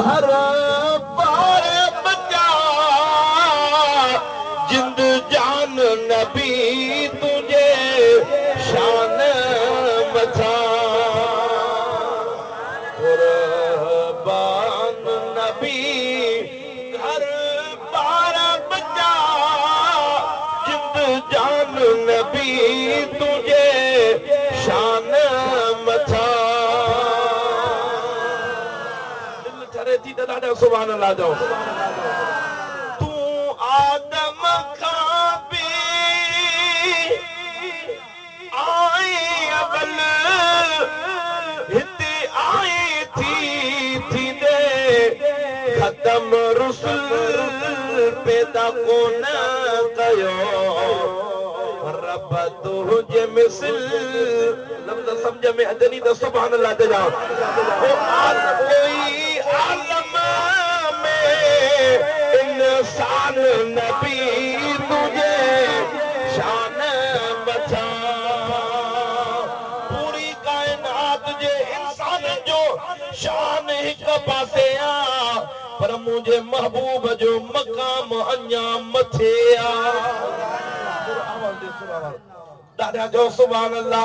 घर बार बचा जिंद जान नबी तुझे शान मथा कुर्बान नबी घर बार बचा जिंद जान नबी तुझे शान मथा सुभान अल्लाह जाओ तू आदम का भी आई अवल हिते आई थी दे खत्म रुsul पैदा कोन कयो रब तुझे मिसल लफ्ज़ समझ में अदनी तो सुभान अल्लाह ते जाओ कोई आलम में इंसान नबी तुझे शान मथा पूरी कायनात जे इंसान जो शान एक पासे आ पर मुझे महबूब जो मकाम अञा मथे आ दादा जो सुभान अल्लाह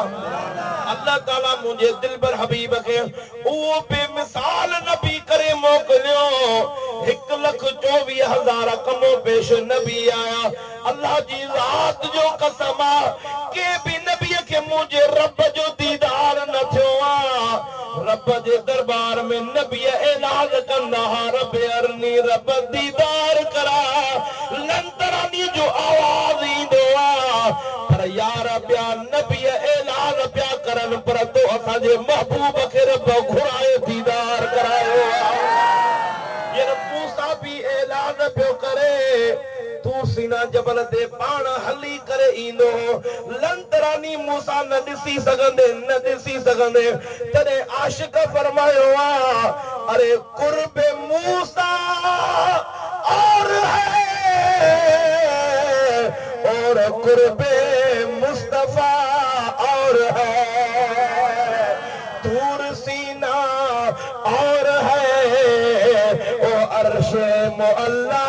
अल्लाह ताला मुझे दिल पर हबीब के वो बेमिसाल नबी करे मोकलियो 1,24,000 कमो पेश नबी आया अल्लाह जी रात जो कसम के भी नबी के मुझे रब जो दीदार न थियो रब जे दरबार में नबी ऐलान कंदा रब अरनी रब दीदार करा लंतरानी जो आवाज ईंदो पर यार प्या नबी ऐलान प्या करन पर तो असांजे महबूब खे रब घुराए दीदार करायो ये मूसा भी ऐलान पियो करे तू सीना जबल ते पाण हली करे ईंदो लंतरानी मूसा न ॾिसी सघंदे तॾहिं आशिक फरमायो अरे कुर्बे मूसा और है और कुर्बे मुस्तफा और है तूर सीना और है ओ अर्श मुअल्ला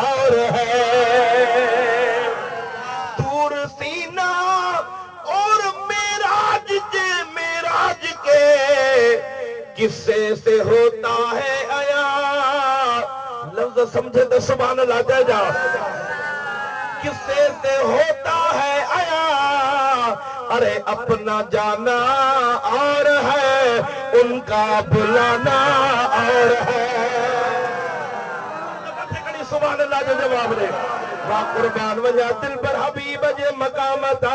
और है तूर सीना और मेराज के किस्से से होता है आया लफ्ज़ समझे तो सुभान अल्लाह जा किससे से होता है आया अरे अपना जाना और है उनका बुलाना और है सुभान अल्लाह जो जवाब दे वाह कुर्बान वजा दिल पर हबीब जे मकाम था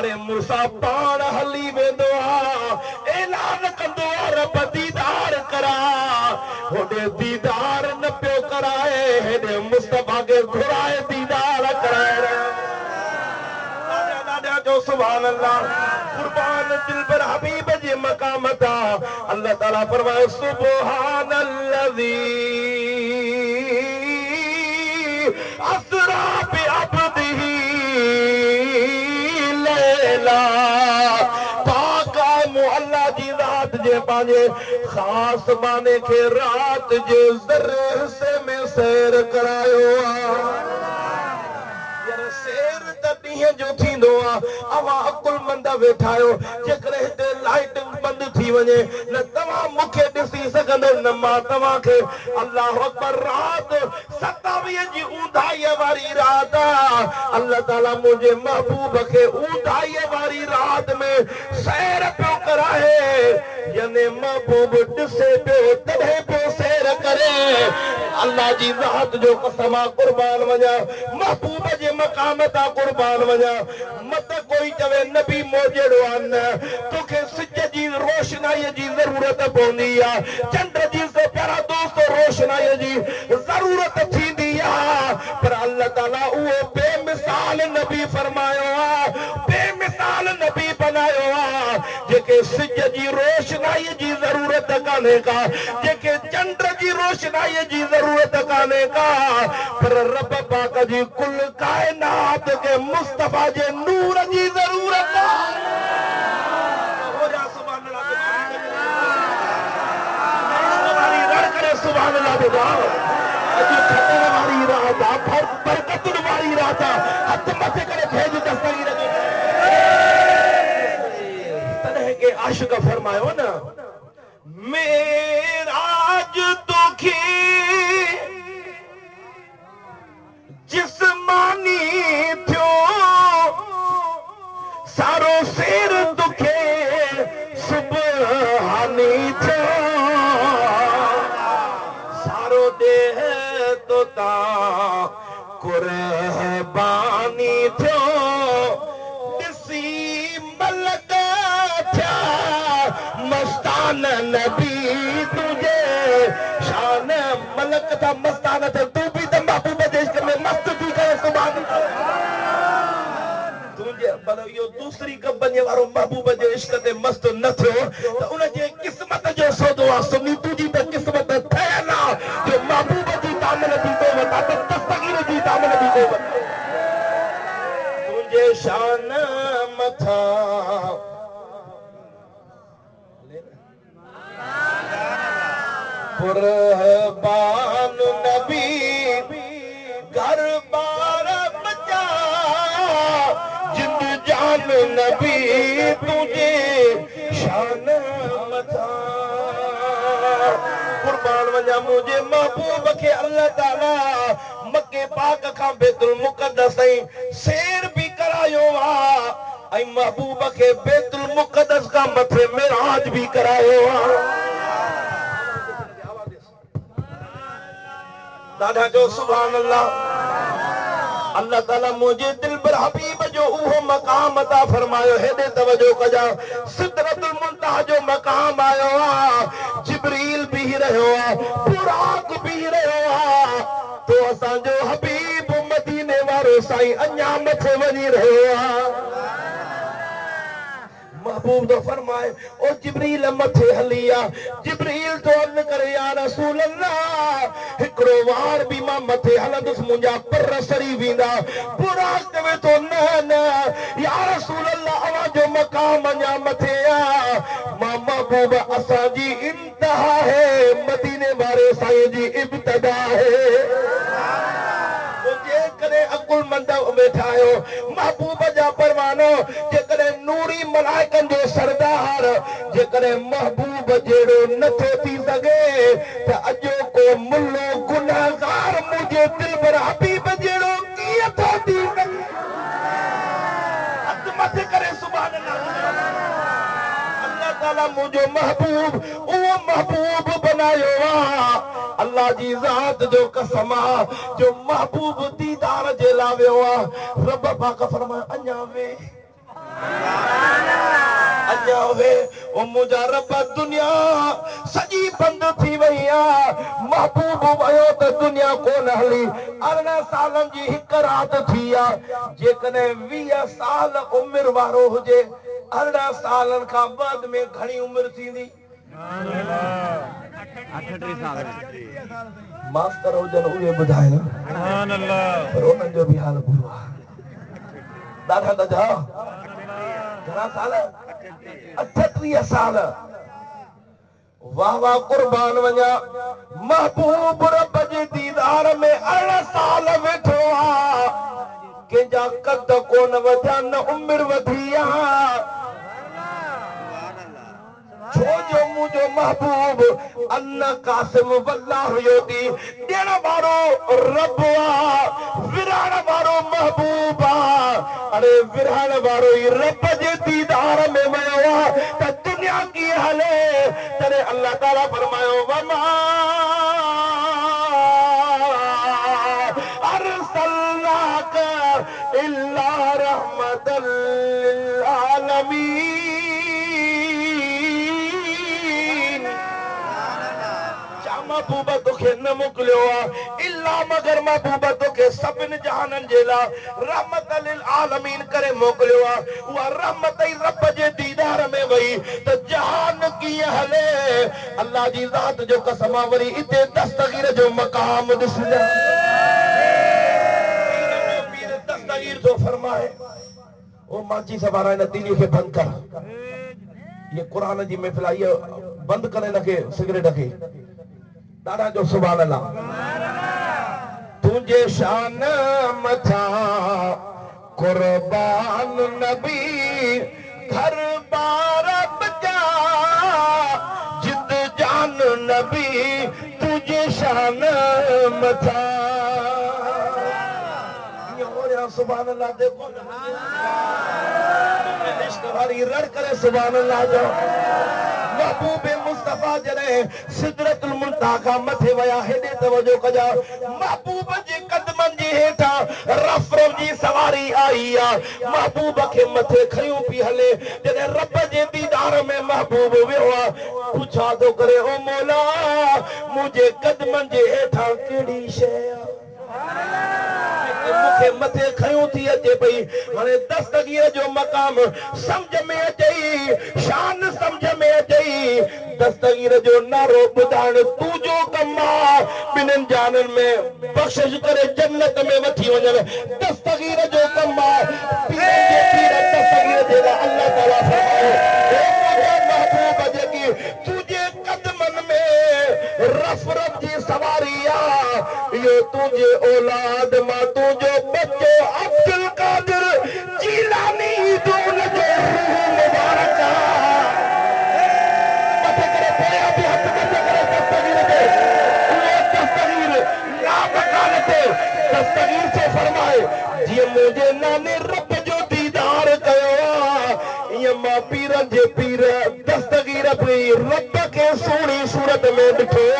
अरे मूसा पाण हली वेंदो ऐलान कंदो रब दीदार करा होॾे दीदार न पियो कराए हेॾे मुस्तफा खे घुराए दीदार कराए जो सुभान अल्लाह कुर्बान दिल पर हबीब जे मकाम था अल्लाह ताला फरमाए सुभान अल्लज़ी असरा बि अब्दिही लैला पाक अल्लाह जी रात जे पंहिंजे ख़ास माने खे रात जे ज़र्रे हिस्से में सैर करायो सेर त ॾींहं जो थींदो अवां अकुलमंद वेठायो जेकॾहिं हिते लाइट बंदि थी वञे न तव्हां मूंखे ॾिसी सघंदो न मां तव्हांखे अल्लाह अकबर रात 27 जी ऊंधाईअ वारी रात अल्लाह ताला मुंहिंजे महबूब खे ऊंधाईअ वारी रात में सैर पियो कराए यानी महबूब ॾिसे पियो तॾहिं पियो सैर करे अल्लाह जी ज़ात जो कसम कुर्बान वञा महबूब जे मकाम ता कुर्बान वञा मत कोई चवे नबी मोजड़ो न तोखे सिज जी रोशनाई जी ज़रूरत पवंदी चंड जी से प्यारा दोस्त रोशनाई जी ज़रूरत थींदी पर अल्लाह ताला उहो बेमिसाल नबी फरमायो बेमिसाल नबी बनायो जेके सिज जी रोशनाई जी ज़रूरत कान्हे का जेके चंड जी रोशनाई जी ज़रूरत कान्हे का पर रब पाक जी कुल कायनात के मुस्तफा जे नूर जी ज़रूरत हो जा सुभान अल्लाह सुभान अल्लाह जो जाओ अॼु खटण वारी रात आहे बरकतुनि वारी रात आहे हथ मथे करे भेज दस्तगीर जो तॾहिं के आशिक़ फरमायो न मेराज तोखे जिस्मानी थियो सारो शेर तोखे सुबहानी थियो सारो देह तो ता कुर्बानी थियो ॾिसी मलक थिया मस्तान नबी तुझे शान मलक था मस्तान थे तू भी त महबूब जे इश्क में मस्त थी करे सुभान तुझे भलो यो दूसरी कंपनी वारो महबूब जे इश्क ते मस्त न थियो त उन जे किस्मत जो सौदो आहे सुनी तुझी त किस्मत ठहियल आहे जो महबूब जी दामन दी तो वता त दस्तगीर जी दामन दी तो वता तुझे शान मथा कुर्बान नबी घर बार बचा जिंद जान नबी तुझे शान मथा कुर्बान वञा मुंहिंजे महबूब खे अल्लाह ताला मके पाक खां बैतुल मुक़द्दस ताईं सैर बि करायो आहे ऐं महबूब खे बैतुल मुक़द्दस खां मथे मिराज बि करायो आहे दादा जो सुभान अल्लाह अल्लाह ताला मुझे दिल पर हबीब जो उहो मकाम अता फरमायो हेदे तवज्जो कजा सिदरतुल मुंतहा जो मकाम आयो आ जिब्रील भी रहो आ बुराक भी रहो आ तो असा जो हबीब मदीने वारो साईं अन्या मथे वनी रहो आ महबूब तो फरमाए ओ जिब्रील मथे हलिया जिब्रील तो अर्ज करे या रसूल अल्लाह हिकड़ो वार भी मां मथे हलंदुस मुंजा पर सरी वींदा बुराक चवे तो न न या रसूल अल्लाह अवा जो मकाम अन्या मथे आ मां महबूब असा जी इंतहा है मदीने वारे साईं जी इब्तिदा है अकुल मंद वेठा आहियो महबूब जा परवानो जेकॾहिं नूरी मलाइकनि जो सरदार जेकॾहिं महबूब जहिड़ो नथो थी सघे त अॼोको मुल्लो गुनहगार मुंहिंजे दिल पर हबीब जहिड़ो कीअं थो थी सघे हथ मथे करे सुभान अल्लाह ताला मुंहिंजो महबूब उहो महबूब बनायो आहे अल्लाह जी ज़ात जो कसम आहे जो महबूब दीदार जे लाइ वियो आहे रब पाक फरमाए अञा वे ओ मुंहिंजा रब दुनिया सॼी बंदि थी वई आहे महबूब वियो त दुनिया कोन हली 18 सालनि जी हिकु राति थी आहे जेकॾहिं 20 साल उमिरि वारो हुजे 18 सालनि खां बाद में घणी उमिरि थींदी मास्टर हुजनि उहे ॿुधाए न पर उन्हनि जो बि हाल बुरो आहे ॾाढा त जाओ घणा साल 38 साल वाह वाह कुर्बान वञा महबूब रब जे दीदार में 18 साल वेठो आहे कंहिंजा कद कोन वधिया न उमिरि वधी आहे छो जो मुंहिंजो महबूब अन्न कासिम वल्लाह योदी ॾियण वारो रब आहे विरहण वारो महबूब आहे अरे विरहण वारो ई रब जे दीदार में वियो आहे त दुनिया कीअं हले तॾहिं अल्लाह ताला फरमायो वमा अरसलनाक इल्ला रहमतल लिल आलमीन महबूब तोखे न मोकिलियो आहे इल्ला मगर महबूब तोखे सभिनि जहाननि जे लाइ रहमत लिल आलमीन करे मोकिलियो आहे उहा रहमत ई रब जे दीदार में वई त जहान कीअं हले अल्लाह जी ज़ात जो कसम आहे वरी हिते दस्तगीर जो मक़ाम ॾिसंदा पीर दस्तगीर जो फरमाए ओ माची सवारा इन तीली खे बंदि कर ये क़ुरान जी महफ़िल आई बंदि करे हिनखे सिगरेट खे दादा जो सुभान अल्लाह तुझे शान मथा कुर्बान नबी घर बार बजा जिद जान नबी तुझे शान मथा सुभान अल्लाह देखो इश्क वाली रड़ करे सुभान अल्लाह जो महबूब मुस्तफा जरे सिदरतुल मुंतहा का मथे वया हेडे तवजो कजा महबूब जे कदमन जे हेठा रफ जी सवारी आई आ महबूब के मथे खयूं पी हले जने रब जे दीदार में महबूब वियो पूछा तो करे ओ मौला मुझे कदमन जे हेठा केड़ी शय मुखे मथे खयूं थी अचे पई हाणे दस्तगीर जो मकाम समझ में अचई शान समझ में अचई दस्तगीर जो नारो ॿुधाइण तू जो कम ॿिन्हिनि जाननि में बख़्शिश करे जन्नत में वठी वञण दस्तगीर जो कम पीर जे पीर दस्तगीर जे लाइ अल्लाह ताला फरमायो महबूब जेकी तुझे कदमन में रफ जी सवारी आ यो तुझे औलाद मां तुझो बच्चो अब्दुल कादिर जीलानी दून जो रूह मुबारक मथे करे पोया भी हथ मथे करे दस्तगीर दे वो दस्तगीर ना बकालते दस्तगीर से फरमाए जी मुझे नाने रब जो दीदार कयो ये मां पीरन जे पीर दस्तगीर अपनी रब के सोनी सूरत में ॾिठो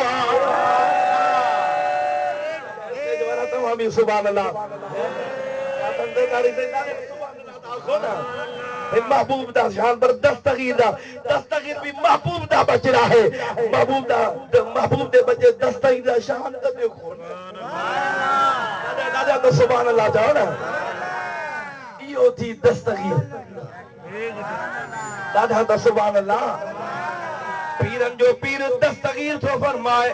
सुभान अल्लाह महबूब दा शान पर दस्तगीर भी महबूब दा बचड़ा है महबूब दे बच्चे दस्तगीर दा शान का देखो दादा तो सुभान अल्लाह जाओ ना यो थी दस्तगीर दादा तो सुभान अल्लाह पीरन जो पीर दस्तगीर तो फरमाए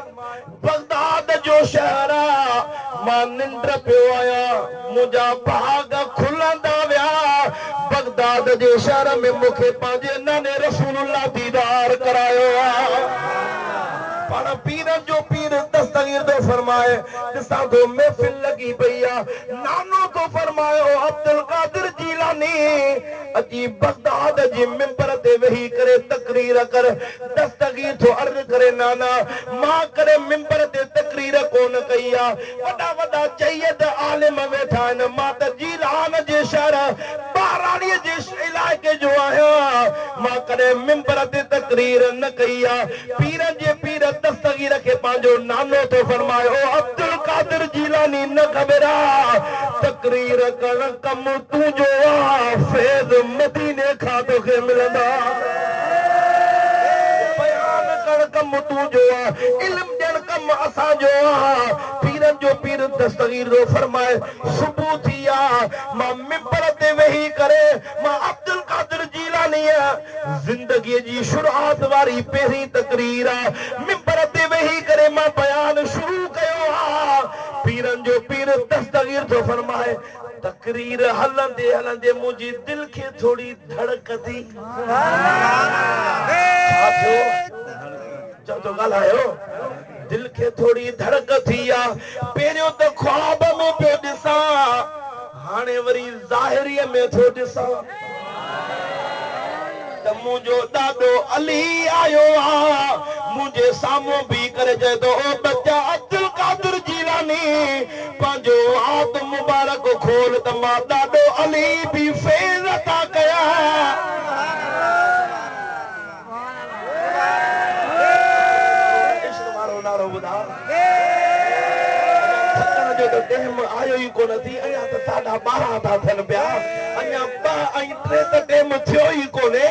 बगदाद जो शहर मां निंड पियो आया मुंहिंजा भाग खुलंदा विया बगदाद जे शहर में मूंखे पंहिंजे नाने रसूलुल्लाह दीदार करायो पर पीरन जो पीर दस्तगीर तो फरमाए ॾिसां तो महफिल लगी पई आहे नानो तो फरमायो अब्दुल कादिर जीलानी अची बगदाद जी मिंबर ते वेही करे तकरीर कर दस्तगीर तो अर्ज करे नाना मां करे मिंबर ते तकरीर कोन कई आ वॾा वॾा सैयद आलिम वेठा आहिनि मां त जीलान जे शहर बाराणी जे इलाइक़े जो आहियां मां कॾहिं मिंबर ते तकरीर न कई आ पीरन जे पीर दस्तगीर के पांजो नानो तो फरमायो अब्दुल कादिर जीलानी न खबरा तकरीर करण कम तू जो फैज़ मदीने खां तोखे मिलंदा बयान करण कम तू जो इल्म ॾियण कम असां जो पीरन जो पीर दस्तगीर जो फरमाए सुबह थी मां मिंबर ते वेही करे मां अब्दुल कादिर जीलानी जिंदगी जी शुरुआत वारी पहिरीं तकरीर मिंबर ते वेही करे मां बयान शुरू कयो पीरन जो पीर दस्तगीर तो फरमाए तकरीर हलंदे हलंदे मुंहिंजी दिल खे थोड़ी धड़क थी जो ॻाल्हायो दिल के थोड़ी धड़क थी पहिरियों तो ख्वाब में पियो ॾिसां हाणे वरी ज़ाहिरीअ में थो ॾिसां त मुंहिंजो ॾाॾो अली आयो मुंहिंजे साम्हूं बीह करे चए थो ओ बच्चा अब्दुल कादिर जीलानी पंहिंजो हाथ मुबारक खोल त मां ॾाॾो अली बि फैज़ था कया आयो ही कोन थी अञा त साढा 12 था थियनि पिया अञा 2 ऐं 3 त टाइम थियो ई कोन्हे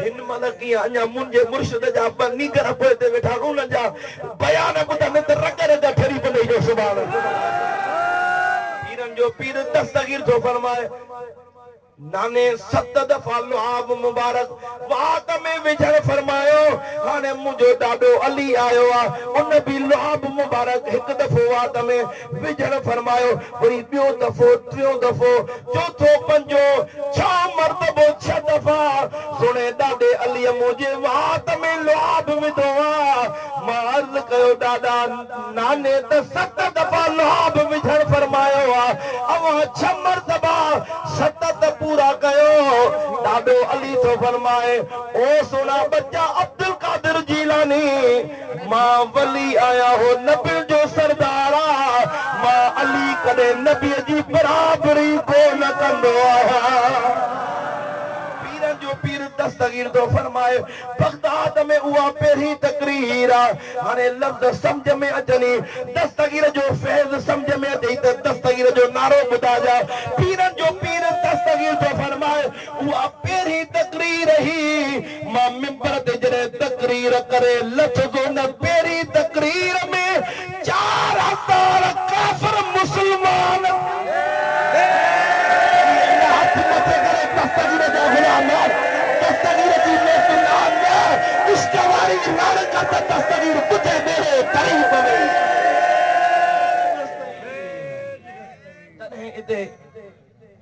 हिन महिल कीअं अञा मुंहिंजे मुर्शिद जा 2 नीगर पोइ ते वेठा उन्हनि जा बयान ॿुधनि त रग रग ठरी पवंदी जो सुभाणे पीरन जो पीर दस्तगीर थो फरमाए नाने 7 दफ़ा लुआब मुबारक वात में विझण फरमायो हाणे मुंहिंजो ॾाॾो अली आयो उन भी लुआब मुबारक 1 दफ़ो वात में विझण फरमायो वरी ॿियो दफ़ो टियों दफ़ो चौथो पंजो 6 मरतबो 6 दफ़ा सुणे ॾाॾे अली मुंहिंजे वात में लुआब विधो अर्ज कयो दादा नाने त 7 दफ़ा लुहाब विझण फरमायो आहे अवां 6 मरतबा 7 त पूरा कयो ॾाढो अली थो फरमाए ओ सोना बच्चा अब्दुल कादिर जीलानी मां वली आया हो नबी जो सरदार मां अली कॾहिं नबी जी बराबरी कोन कंदो आहियां जो पीर दस्तगीर तो फरमाए बगदाद में उहा पहिरीं तकरीर हाणे लफ़्ज़ समझ में अचनी दस्तगीर जो फैज़ समझ में अचे त दस्तगीर जो नारो ॿुधाजा पीरन जो पीर दस्तगीर तो फरमाए उहा पहिरीं तकरीर ही मां मिंबर ते जॾहिं तकरीर करे लथो न पहिरीं तकरीर में 4000 काफ़िर मुस्लमान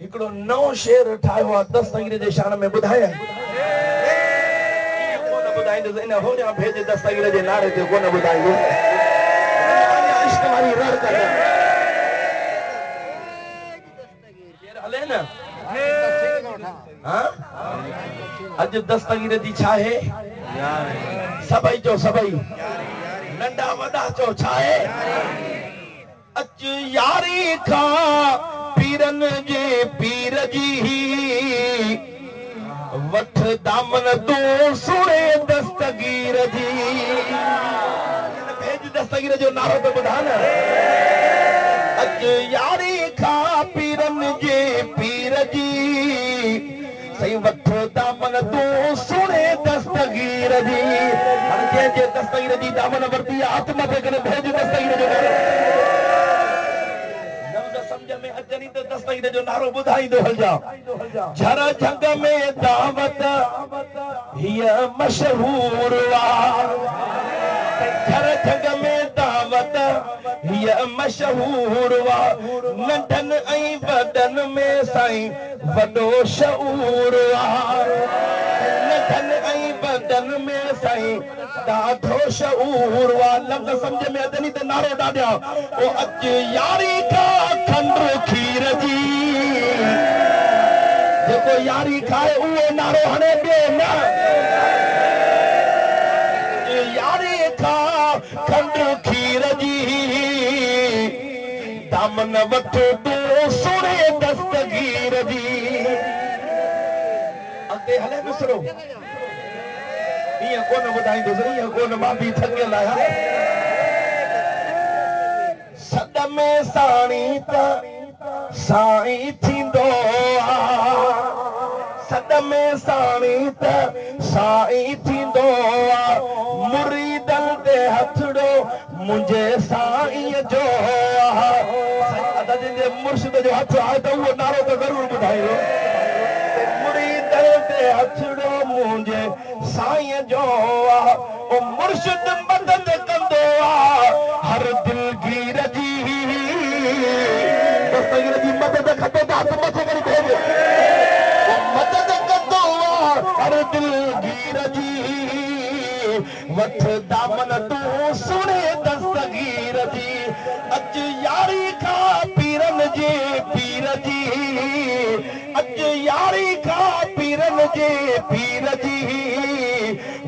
हिकिड़ो नओं शेर ठाहियो आहे दस्तगीर जे शान में ॿुधायां कोन ॿुधाईंदुसि इन होॾियां भेज दस्तगीर जे नारे ते कोन ॿुधाईंदुसि इश्क वारी रड़ कर हले न अॼु दस्तगीर जी छा आहे सभई चओ सभई नंढा वॾा चओ छा आहे अॼु यारी खां पीरन जे पीर जी वठ दामन तूं सुणे दस्तगीर जी भेज दस्तगीर जो नारो त ॿुधा न अॼु यारी खां पीरन जे पीर जी सही वठ दामन तूं सुणे दस्तगीर जी हाणे जंहिंजे दस्तगीर जी दामन वरिती आहे हथ मथे करे भेज दस्तगीर जो नारो समझ में अचनी तो दस्तगीर जो नारो ॿुधाईंदो हलजा झर झंग में दावत हिय मशहूर झर झंग में दावत हिय मशहूर नंढन ऐं वॾन में साईं वॾो शऊर नंढन ऐं वॾन में साईं ॾाढो शऊर लफ़्ज़ समझ में अचनी त नारो ॾाढा ओ अॼु यारी खां खंड खीर जी जेको यारी खाए उहो नारो हणे ॿियो न यारी खां खंड खीर जी दामन वठ तूं सुणे दस्तगीर जी अॻिते हले मिसरो ईअं कोन ॿुधाईंदुसि ईअं कोन मां बि थकियल आहियां सॾ में साणी त साईं थींदो सॾ में साणी त साईं थींदो मुरीदन ते हथड़ो मुंहिंजे साईं जो जंहिंजे मुर्शिद जो हथ आहे त उहो नारो त ज़रूरु ॿुधायो मुरीदन ते हथड़ो मुंहिंजे साईं जो ओ मुर्शिद मदद कंदो हर दिलगीर जी दस्तगीर जी मदद खपे त हथ मथे करे भेज मदद कंदो हर दिलगीर जी वठ दामन तूं सुणे दस्तगीर जी अॼु यारी खां पीरन जे पीर जी अॼु यारी खां पीरन जे पीर जी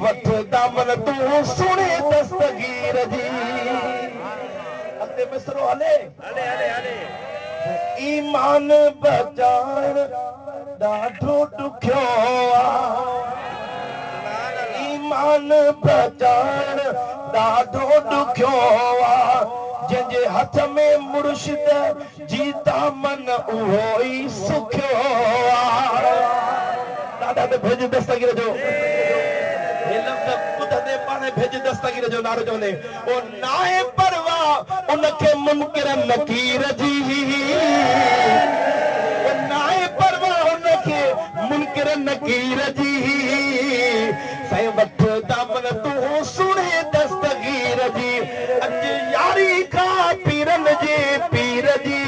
वठ दामन तूं सुणे दस्तगीर जी अॻिते मिसरो हले ईमान बचाइण ॾाढो ॾुखियो ईमान बचाइण ॾाढो ॾुखियो जंहिंजे हथ में मुर्शिद जी दामन उहो ई सुखियो ॾाढा त भेज दस्तगीर जो पाण भेज दस्तगीर जो नारो चवंदे ओ नाहे परवाह उनखे मुनकिर नकीर जी नाहे परवाह उनखे मुनकिर नकीर जी साईं वठ दामन तूं सुणे दस्तगीर जी अॼु यारी खां पीरन जे पीर जी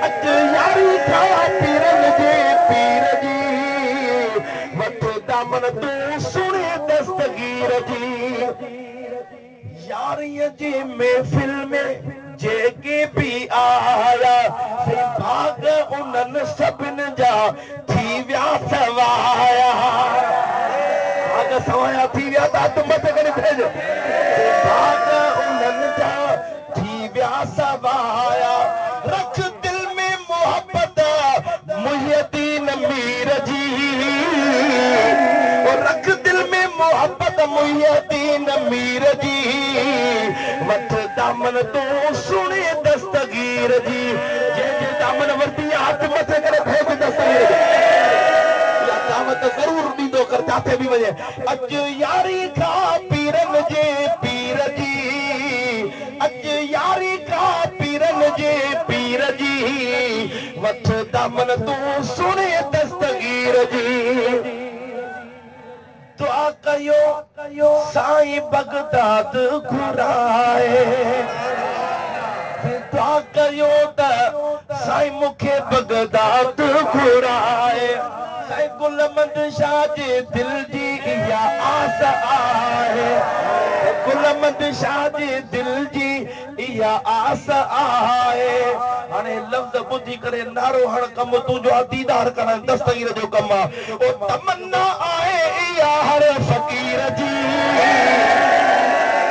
अॼु यारी खां पीरन जे पीर जी वठ दामन तूं सुणे दस्तगीर जी जी महफिल में जेके भी आया से भाग उन्हनि सभिनि जा थी विया सवाया भाग सवाया थी विया त हथ मथे करे भेज भाग उन्हनि जा थी विया सवाया रख दिल में मोहब्बत मुहियद्दीन मीर जी रख दिल में मोहब्बत मुहियद्दीन मीर जी मत दामन तो सुने दस्तगीर जी जे दामन वरती हाथ मथे करे भेज दस्तगीर या दामन तो जरूर दीदो कर जाते भी वजे अज यारी का पीरन जे पीर जी अज यारी का पीरन जे पीर जी मत दामन तो सुने दस्तगीर जी दुआ कयो साईं बगदाद घुराए दुआ कयो त साईं मूंखे बगदाद घुराए साईं गुलमंद शाह जे दिल जी इहा आस आहे गुलमंद शाह जे दिल जी इहा आस आहे हाणे लफ़्ज़ ॿुधी करे नारो हण कमु तुंहिंजो दीदार करण दस्तगीर जो कमु आहे ओ तमन्ना आहे इहा हर फ़क़ीर जी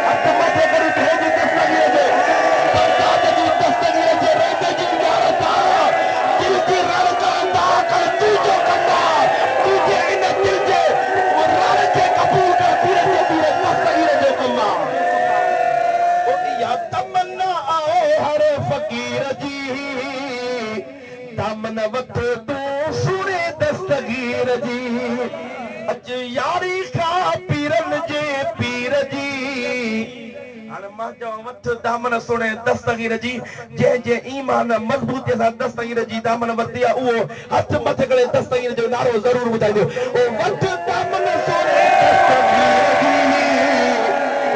हथ मथे करे भेज दस्तगीर जो बगदाद जी दस्तगीर जे रेत जी इजाज़त दिल जी रड़कंदा कर तुंहिंजो कमु तुंहिंजे इन दिल जे रड़ खे क़बूल कर धीरे धीरे दस्तगीर जो कमु ओ इहा तमन्ना आहे हर फ़क़ीर जी दामन वठ तूं सुणे दस्तगीर जी अज यारी का पीरन जे पीर जी हाणे मां चवां वठ दामन सुणे दस्तगीर जी जे ईमान मज़बूतीअ सां दस्तगीर जी दामन वरती आहे उहो हथ मथे करे दस्तगीर जो नारो ज़रूर ॿुधाईंदो ओ वठ दामन सुणे दस्तगीर जी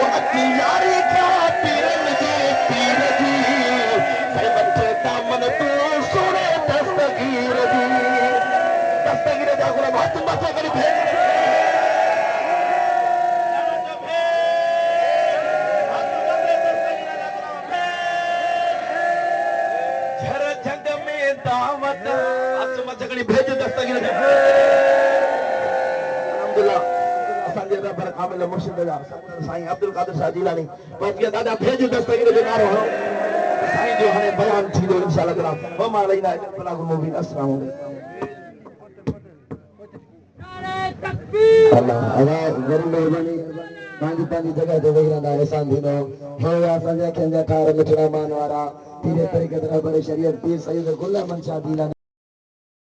ओ अज यारी का पीरन जे पीर जी वठ दामन तूं सुणे दस्तगीर जी दस्तगीर जा गुलाम हथ मथे करे भेज भेज दस्तगीर अल्हम्दुलिल्लाह असांजे रबर कामिल मुर्शिद जा साईं अब्दुल कादिर शाह जीलानी वफ़िया दादा भेज दस्तगीर जो नारो हणो साईं जो हाणे बयान थींदो इंशाअल्लाह ताला व मां अलैना बलागुल मुबीन अस्सलाम वालेकुम अल्लाह अल्लाह वरी मेहरबानी पंहिंजी पंहिंजी जॻह ते वेही रहंदा एहसान थींदो हे असांजे अखियुनि जा ठार मिठड़ा मान वारा धीरे तरीक़े तरह बड़े शरीयत पीर सईद गुलाम शाह जीलानी